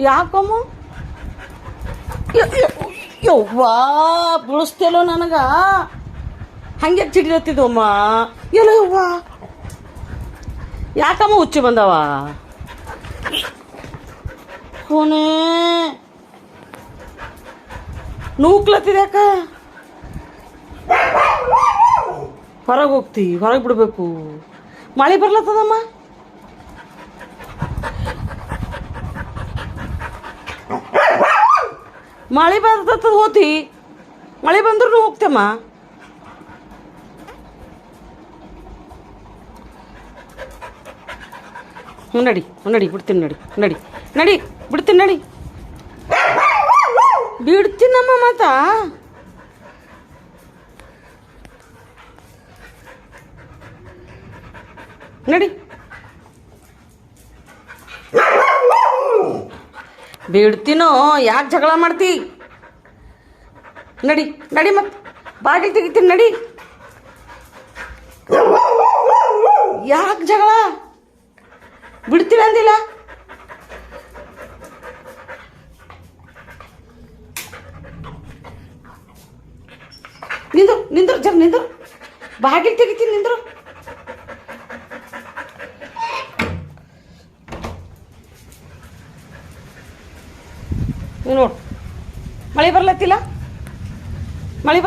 ಯಾಕಮ್ಮ ಯವ್ವಾ ಬಿಡಿಸ್ತೇಲೋ ನನಗೆ ಹಂಗೆ ಚಿಡಿಲತ್ತಿದ್ದಮ್ಮ ಎಲ್ಲ ಯವ್ವ ಯಾಕಮ್ಮ ಹುಚ್ಚಿ ಬಂದವ ಕೊನೆ ನೂಕ್ಲತ್ತಿದ್ಯಾಕ ಹೊರಗೆ ಹೋಗ್ತಿ ಹೊರಗೆ ಬಿಡಬೇಕು ಮಳೆ ಬರ್ಲತ್ತದಮ್ಮ ಮಳೆ ಬರ್ತದ ಹೋತಿ ಮಳೆ ಬಂದ್ರೂ ಹೋಗ್ತೇಮ್ಮ ನಡಿ ನಡಿ ಬಿಡ್ತೀನಿ ನಡಿ ನಡಿ ನಡಿ ಬಿಡ್ತೀನಿ ನಡಿ ಬಿಡ್ತೀನಮ್ಮ ಮಾತಾ ನಡಿ ಬಿಡ್ತೀನೋ ಯಾಕೆ ಜಗಳ ಮಾಡ್ತಿ ನಡಿ ನಡಿ ಮತ್ತೆ ಬಾಗಿಲು ತೆಗಿತೀನಿ ನಡಿ ಯಾಕೆ ಜಗಳ ಬಿಡ್ತೀನಿ ಅಂದಿಲ್ಲ ನಿಂದ್ರು ನಿಂದ್ರು ಜರ ನಿಂದ್ರು ಬಾಗಿಲು ತೆಗಿತೀನಿ ನಿಂದ್ರು ನೋಡು ಮಳೆ ಬರ್ಲತ್ತಿಲ್ಲ